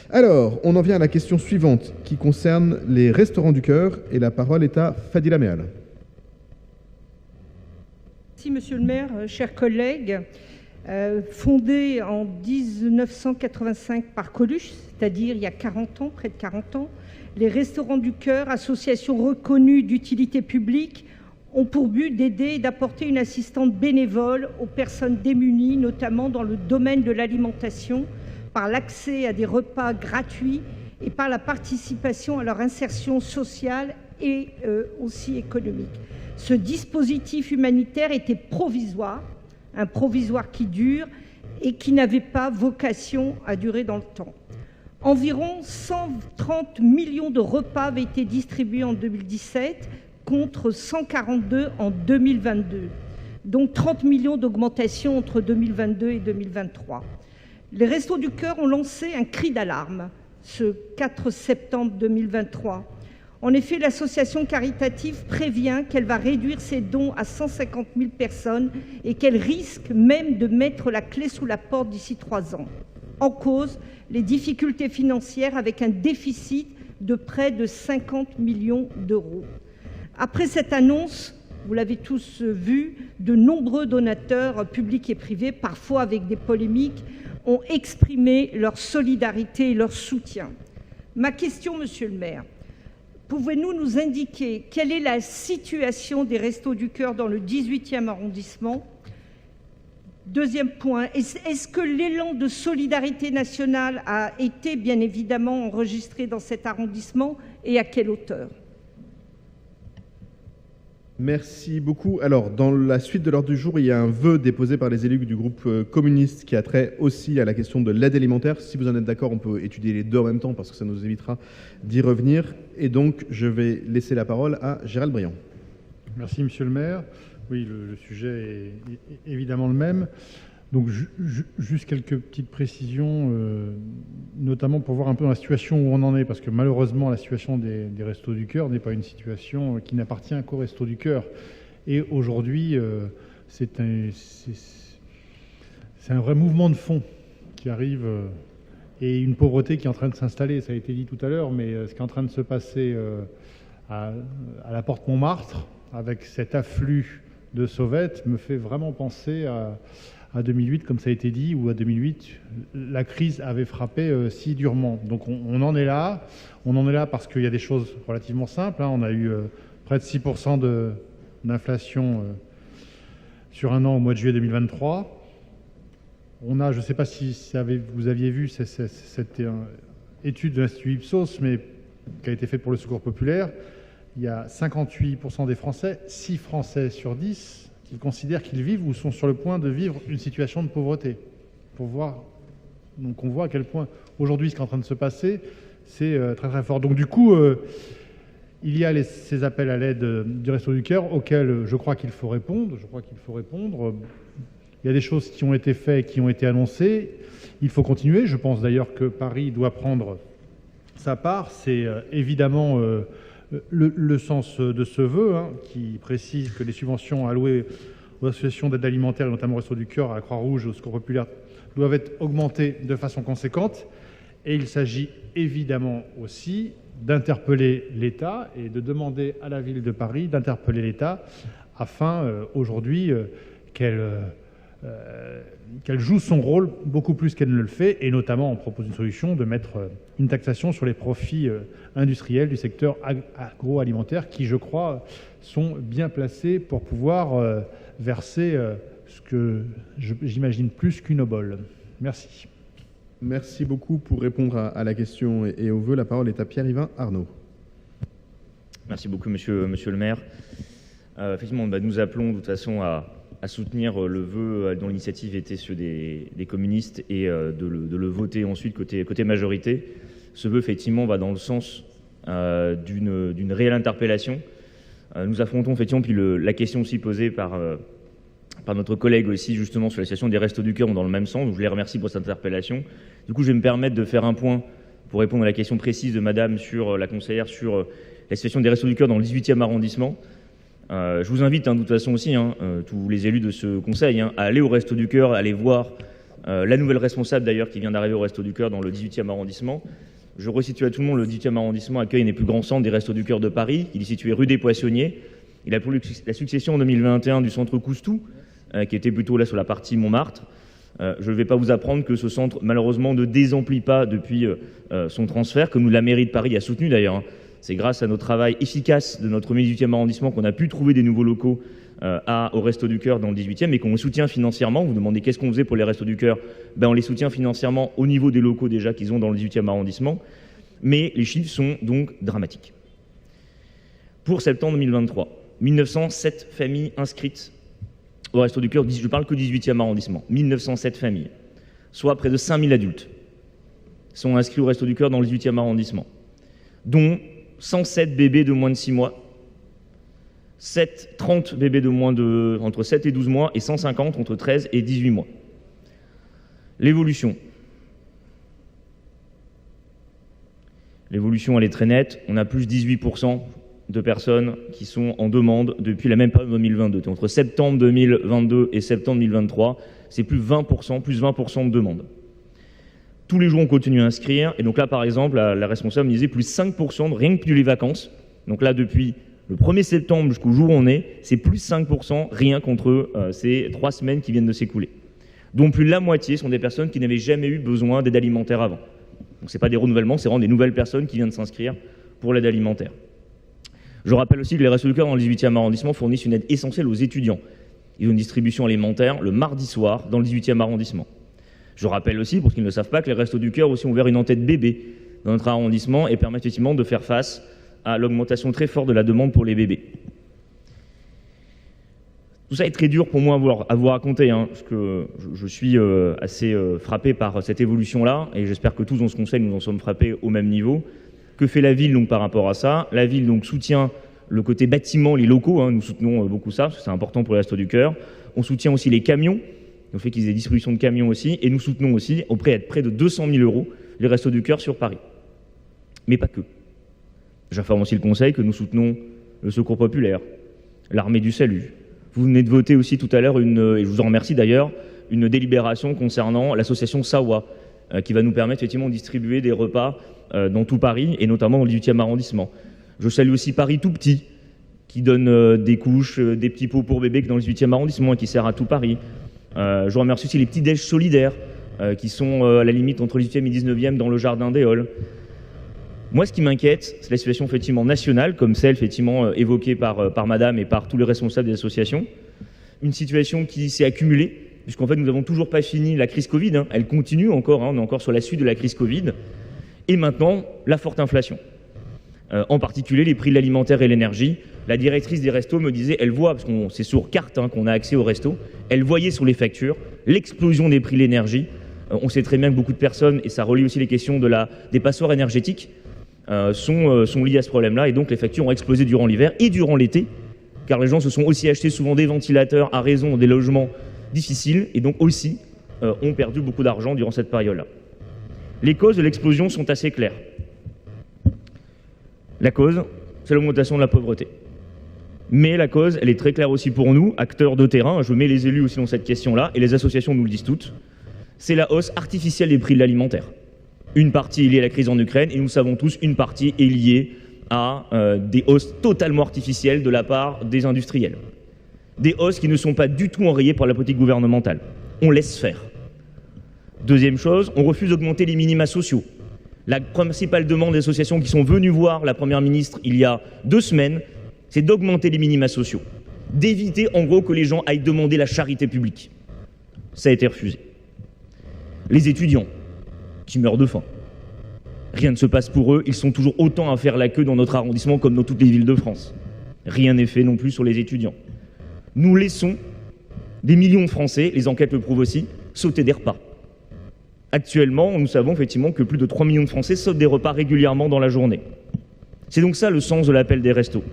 Alors, on en vient à la question suivante qui concerne les restaurants du cœur et la parole est à Fadila Meal. Merci Monsieur le maire, chers collègues. Fondé en 1985 par Coluche, c'est-à-dire il y a 40 ans, près de 40 ans, les Restaurants du Cœur, associations reconnues d'utilité publique, ont pour but d'aider et d'apporter une assistance bénévole aux personnes démunies, notamment dans le domaine de l'alimentation, par l'accès à des repas gratuits et par la participation à leur insertion sociale et aussi économique. Ce dispositif humanitaire était provisoire, un provisoire qui dure et qui n'avait pas vocation à durer dans le temps. Environ 130 millions de repas avaient été distribués en 2017 contre 142 en 2022. Donc 30 millions d'augmentation entre 2022 et 2023. Les Restos du Cœur ont lancé un cri d'alarme ce 4 septembre 2023. En effet, l'association caritative prévient qu'elle va réduire ses dons à 150 000 personnes et qu'elle risque même de mettre la clé sous la porte d'ici 3 ans. En cause, les difficultés financières avec un déficit de près de 50 millions d'euros. Après cette annonce, vous l'avez tous vu, de nombreux donateurs publics et privés, parfois avec des polémiques, ont exprimé leur solidarité et leur soutien. Ma question, Monsieur le maire, pouvez-vous nous indiquer quelle est la situation des Restos du Cœur dans le 18e arrondissement? Deuxième point, est-ce que l'élan de solidarité nationale a été bien évidemment enregistré dans cet arrondissement et à quelle hauteur? Merci beaucoup. Alors, dans la suite de l'ordre du jour, il y a un vœu déposé par les élus du groupe communiste qui a trait aussi à la question de l'aide alimentaire. Si vous en êtes d'accord, on peut étudier les deux en même temps parce que ça nous évitera d'y revenir. Et donc, je vais laisser la parole à Gérald Briand. Merci, Monsieur le maire. Oui, le sujet est évidemment le même. Donc, juste quelques petites précisions, notamment pour voir un peu dans la situation où on en est, parce que malheureusement, la situation des Restos du Cœur n'est pas une situation qui n'appartient qu'aux Restos du Cœur. Et aujourd'hui, c'est un vrai mouvement de fond qui arrive et une pauvreté qui est en train de s'installer. Ça a été dit tout à l'heure, mais ce qui est en train de se passer à la porte Montmartre, avec cet afflux de sauvettes, me fait vraiment penser à 2008, comme ça a été dit, ou à 2008, la crise avait frappé si durement. Donc on en est là. On en est là parce qu'il y a des choses relativement simples. On a eu près de 6% d'inflation sur un an au mois de juillet 2023. On a, je ne sais pas si vous aviez vu cette étude de l'Institut Ipsos, mais qui a été faite pour le Secours populaire. Il y a 58% des Français, 6 Français sur 10, qui considèrent qu'ils vivent ou sont sur le point de vivre une situation de pauvreté. Donc on voit à quel point aujourd'hui ce qui est en train de se passer, c'est très très fort. Donc du coup, il y a ces appels à l'aide du Resto du Cœur auxquels je crois qu'il faut répondre. Il y a des choses qui ont été faites, qui ont été annoncées. Il faut continuer. Je pense d'ailleurs que Paris doit prendre sa part. C'est évidemment le sens de ce vœu, qui précise que les subventions allouées aux associations d'aide alimentaire, et notamment au Resto du Cœur, à la Croix-Rouge, au Secours populaire, doivent être augmentées de façon conséquente. Et il s'agit évidemment aussi d'interpeller l'État et de demander à la ville de Paris d'interpeller l'État afin aujourd'hui qu'elle joue son rôle beaucoup plus qu'elle ne le fait, et notamment on propose une solution de mettre une taxation sur les profits industriels du secteur agroalimentaire qui, je crois, sont bien placés pour pouvoir verser ce que j'imagine plus qu'une obole. Merci. Merci beaucoup pour répondre à la question et au vœu. La parole est à Pierre-Yvain Arnaud. Merci beaucoup, monsieur le maire. Effectivement, nous appelons de toute façon à soutenir le vœu dont l'initiative était ceux des communistes et de le voter ensuite côté majorité. Ce vœu, effectivement, va dans le sens d'une réelle interpellation. Nous affrontons effectivement puis la question aussi posée par notre collègue aussi, justement, sur la situation des Restos du Cœur, dans le même sens. Donc, je les remercie pour cette interpellation. Du coup, je vais me permettre de faire un point pour répondre à la question précise de madame sur la conseillère sur la situation des Restos du Cœur dans le 18e arrondissement. Je vous invite, de toute façon aussi, tous les élus de ce conseil, à aller au Restos du Cœur, à aller voir la nouvelle responsable d'ailleurs qui vient d'arriver au Resto du Cœur dans le 18e arrondissement. Je resitue à tout le monde, le 18e arrondissement accueille un des plus grands centres des Restos du Cœur de Paris. Il est situé rue des Poissonniers. Il a pris la succession en 2021 du centre Coustou, qui était plutôt là sur la partie Montmartre. Je ne vais pas vous apprendre que ce centre, malheureusement, ne désemplit pas depuis son transfert, comme la mairie de Paris a soutenu d'ailleurs. C'est grâce à notre travail efficace de notre 18e arrondissement qu'on a pu trouver des nouveaux locaux au Resto du Cœur dans le 18e et qu'on soutient financièrement. Vous vous demandez qu'est-ce qu'on faisait pour les Restos du Cœur? On les soutient financièrement au niveau des locaux déjà qu'ils ont dans le 18e arrondissement. Mais les chiffres sont donc dramatiques. Pour septembre 2023, 1907 familles inscrites au Resto du Cœur, je parle que 18e arrondissement, 1907 familles, soit près de 5000 adultes, sont inscrits au Resto du Cœur dans le 18e arrondissement, dont 107 bébés de moins de 6 mois, 30 bébés entre 7 et 12 mois et 150 entre 13 et 18 mois. L'évolution, elle est très nette. On a plus 18% de personnes qui sont en demande depuis la même période 2022. Entre septembre 2022 et septembre 2023, c'est plus 20% de demandes. Tous les jours, on continue à inscrire. Et donc là, par exemple, la responsable me disait plus 5% de rien que depuis les vacances. Donc là, depuis le 1er septembre jusqu'au jour où on est, c'est plus 5% rien contre ces 3 semaines qui viennent de s'écouler. Dont plus de la moitié sont des personnes qui n'avaient jamais eu besoin d'aide alimentaire avant. Donc ce n'est pas des renouvellements, c'est vraiment des nouvelles personnes qui viennent de s'inscrire pour l'aide alimentaire. Je rappelle aussi que les Restos du Cœur dans le 18e arrondissement fournissent une aide essentielle aux étudiants. Ils ont une distribution alimentaire le mardi soir dans le 18e arrondissement. Je rappelle aussi, pour ceux qui ne le savent pas, que les Restos du Cœur aussi ont ouvert une antenne bébé dans notre arrondissement et permettent effectivement de faire face à l'augmentation très forte de la demande pour les bébés. Tout ça est très dur pour moi à vous raconter, parce que je suis assez frappé par cette évolution-là, et j'espère que tous dans ce conseil, nous en sommes frappés au même niveau. Que fait la ville donc par rapport à ça? La ville donc soutient le côté bâtiment, les locaux, nous soutenons beaucoup ça, parce que c'est important pour les Restos du Cœur. On soutient aussi les camions, le fait qu'ils aient distribution de camions aussi, et nous soutenons aussi, auprès de près de 200 000 €, les Restos du Cœur sur Paris. Mais pas que. J'informe aussi le Conseil que nous soutenons le Secours populaire, l'Armée du Salut. Vous venez de voter aussi tout à l'heure, et je vous en remercie d'ailleurs, une délibération concernant l'association Sawa, qui va nous permettre effectivement de distribuer des repas dans tout Paris, et notamment dans le 18e arrondissement. Je salue aussi Paris Tout Petit, qui donne des couches, des petits pots pour bébés dans le 18e arrondissement, et qui sert à tout Paris. Je remercie aussi les petits déj solidaires, qui sont à la limite entre le 18e et 19e dans le jardin des Halles. Moi, ce qui m'inquiète, c'est la situation effectivement nationale, comme celle effectivement évoquée par Madame et par tous les responsables des associations. Une situation qui s'est accumulée, puisqu'en fait, nous n'avons toujours pas fini la crise Covid. Elle continue encore, on est encore sur la suite de la crise Covid. Et maintenant, la forte inflation. En particulier, les prix de l'alimentaire et l'énergie. La directrice des restos me disait, elle voit, parce que c'est sur carte qu'on a accès au resto, elle voyait sur les factures l'explosion des prix de l'énergie. On sait très bien que beaucoup de personnes, et ça relie aussi les questions des passoires énergétiques, sont liés à ce problème-là, et donc les factures ont explosé durant l'hiver et durant l'été, car les gens se sont aussi achetés souvent des ventilateurs à raison des logements difficiles, et donc aussi ont perdu beaucoup d'argent durant cette période-là. Les causes de l'explosion sont assez claires. La cause, c'est l'augmentation de la pauvreté. Mais la cause, elle est très claire aussi pour nous, acteurs de terrain, je mets les élus aussi dans cette question-là, et les associations nous le disent toutes, c'est la hausse artificielle des prix de l'alimentaire. Une partie est liée à la crise en Ukraine, et nous savons tous, une partie est liée à des hausses totalement artificielles de la part des industriels. Des hausses qui ne sont pas du tout enrayées par la politique gouvernementale. On laisse faire. Deuxième chose, on refuse d'augmenter les minima sociaux. La principale demande des associations qui sont venues voir la Première ministre il y a 2 semaines, c'est d'augmenter les minima sociaux. D'éviter en gros que les gens aillent demander la charité publique. Ça a été refusé. Les étudiants qui meurent de faim. Rien ne se passe pour eux, ils sont toujours autant à faire la queue dans notre arrondissement comme dans toutes les villes de France. Rien n'est fait non plus sur les étudiants. Nous laissons des millions de Français, les enquêtes le prouvent aussi, sauter des repas. Actuellement, nous savons effectivement que plus de 3 millions de Français sautent des repas régulièrement dans la journée. C'est donc ça le sens de l'appel des restos.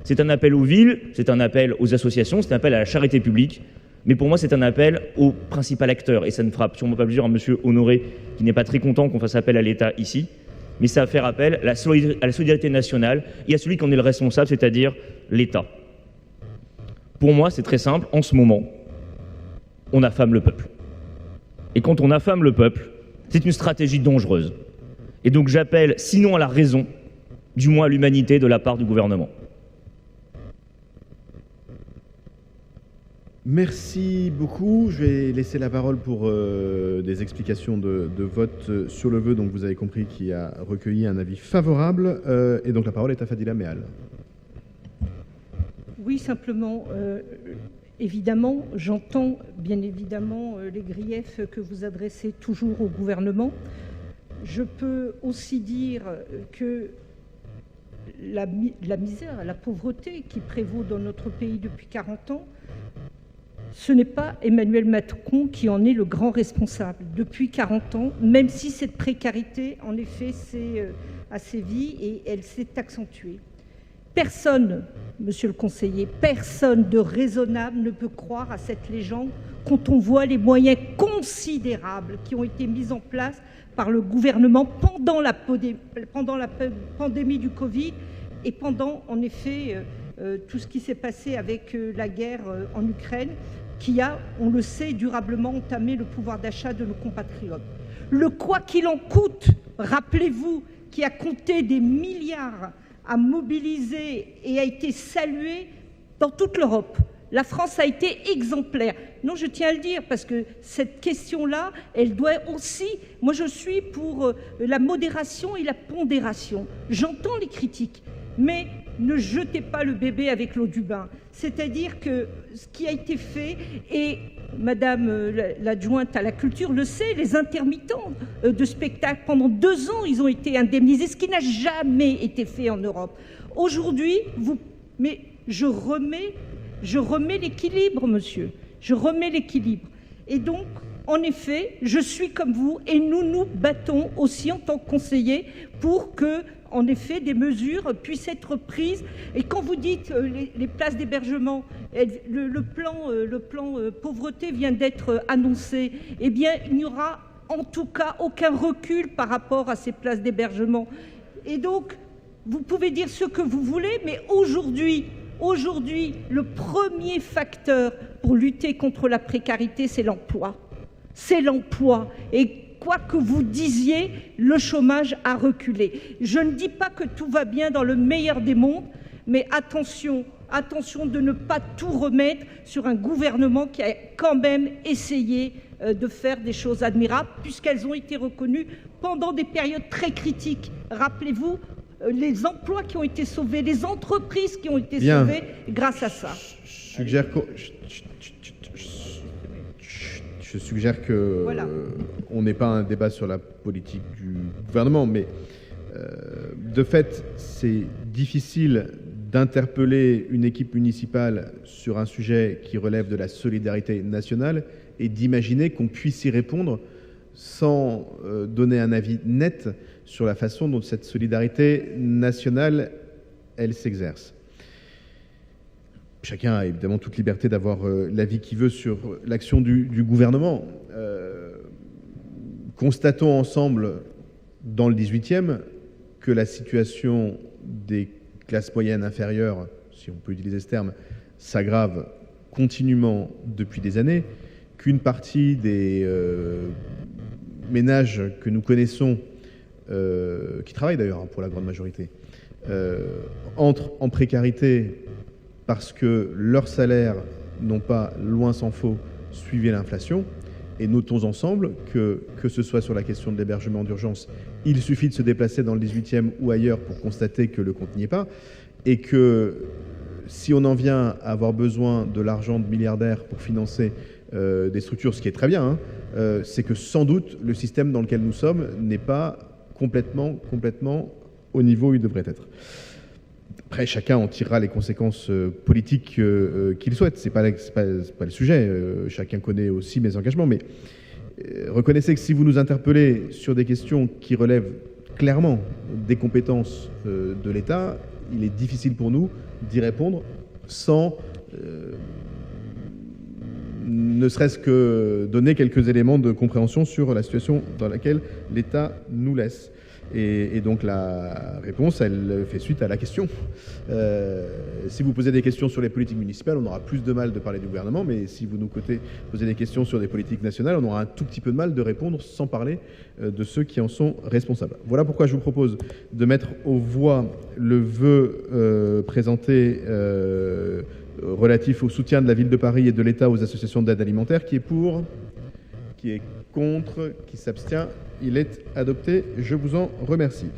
C'est un appel aux villes, c'est un appel aux associations, c'est un appel à la charité publique, mais pour moi c'est un appel au principal acteur, et ça ne fera sûrement pas plaisir à M. Honoré, qui n'est pas très content qu'on fasse appel à l'État ici, mais ça va faire appel à la solidarité nationale et à celui qui en est le responsable, c'est-à-dire l'État. Pour moi, c'est très simple, en ce moment, on affame le peuple. Et quand on affame le peuple, c'est une stratégie dangereuse. Et donc j'appelle, sinon à la raison, du moins à l'humanité de la part du gouvernement. Merci beaucoup. Je vais laisser la parole pour des explications de vote sur le vœu. Donc vous avez compris qui a recueilli un avis favorable. Et donc la parole est à Fadila Mehal. Oui, simplement, évidemment, j'entends bien évidemment les griefs que vous adressez toujours au gouvernement. Je peux aussi dire que la misère, la pauvreté qui prévaut dans notre pays depuis 40 ans, ce n'est pas Emmanuel Macron qui en est le grand responsable. Depuis 40 ans, même si cette précarité, en effet, a sévi et elle s'est accentuée. Personne, monsieur le conseiller, personne de raisonnable ne peut croire à cette légende quand on voit les moyens considérables qui ont été mis en place par le gouvernement pendant la pandémie du Covid et pendant, en effet, tout ce qui s'est passé avec la guerre en Ukraine, qui a, on le sait, durablement entamé le pouvoir d'achat de nos compatriotes. Le quoi qu'il en coûte, rappelez-vous, qui a compté des milliards à mobiliser et a été salué dans toute l'Europe. La France a été exemplaire. Non, je tiens à le dire, parce que cette question-là, elle doit aussi... Moi, je suis pour la modération et la pondération. J'entends les critiques, mais ne jetez pas le bébé avec l'eau du bain. C'est-à-dire que ce qui a été fait, et Madame l'adjointe à la culture le sait, les intermittents de spectacle, pendant 2 ans, ils ont été indemnisés, ce qui n'a jamais été fait en Europe. Aujourd'hui, mais je remets l'équilibre, monsieur. Je remets l'équilibre. Et donc, en effet, je suis comme vous et nous nous battons aussi en tant que conseillers pour que, en effet, des mesures puissent être prises. Et quand vous dites les places d'hébergement, le plan pauvreté vient d'être annoncé, eh bien, il n'y aura en tout cas aucun recul par rapport à ces places d'hébergement. Et donc, vous pouvez dire ce que vous voulez, mais aujourd'hui, le premier facteur pour lutter contre la précarité, c'est l'emploi. C'est l'emploi. Et quoi que vous disiez, le chômage a reculé. Je ne dis pas que tout va bien dans le meilleur des mondes, mais attention de ne pas tout remettre sur un gouvernement qui a quand même essayé de faire des choses admirables, puisqu'elles ont été reconnues pendant des périodes très critiques. Rappelez-vous, les emplois qui ont été sauvés, les entreprises qui ont été sauvées grâce à ça. Je suggère que on n'ait pas un débat sur la politique du gouvernement, mais de fait, c'est difficile d'interpeller une équipe municipale sur un sujet qui relève de la solidarité nationale et d'imaginer qu'on puisse y répondre sans donner un avis net sur la façon dont cette solidarité nationale, elle s'exerce. Chacun a évidemment toute liberté d'avoir l'avis qu'il veut sur l'action du gouvernement. Constatons ensemble, dans le 18e, que la situation des classes moyennes inférieures, si on peut utiliser ce terme, s'aggrave continuellement depuis des années, qu'une partie des ménages que nous connaissons, qui travaillent d'ailleurs pour la grande majorité, entrent en précarité parce que leurs salaires n'ont pas, loin s'en faut, suivi l'inflation. Et notons ensemble que ce soit sur la question de l'hébergement d'urgence, il suffit de se déplacer dans le 18e ou ailleurs pour constater que le compte n'y est pas, et que si on en vient à avoir besoin de l'argent de milliardaires pour financer des structures, ce qui est très bien, c'est que sans doute le système dans lequel nous sommes n'est pas complètement au niveau où il devrait être. Après, chacun en tirera les conséquences politiques qu'il souhaite. C'est pas le sujet. Chacun connaît aussi mes engagements. Mais reconnaissez que si vous nous interpellez sur des questions qui relèvent clairement des compétences de l'État, il est difficile pour nous d'y répondre sans ne serait-ce que donner quelques éléments de compréhension sur la situation dans laquelle l'État nous laisse. Et donc la réponse, elle fait suite à la question. Si vous posez des questions sur les politiques municipales, on aura plus de mal de parler du gouvernement, mais si vous nous posez des questions sur des politiques nationales, on aura un tout petit peu de mal de répondre sans parler de ceux qui en sont responsables. Voilà pourquoi je vous propose de mettre aux voix le vœu présenté relatif au soutien de la Ville de Paris et de l'État aux associations d'aide alimentaire. Qui est pour ? Qui est contre? Qui s'abstient? Il est adopté. Je vous en remercie.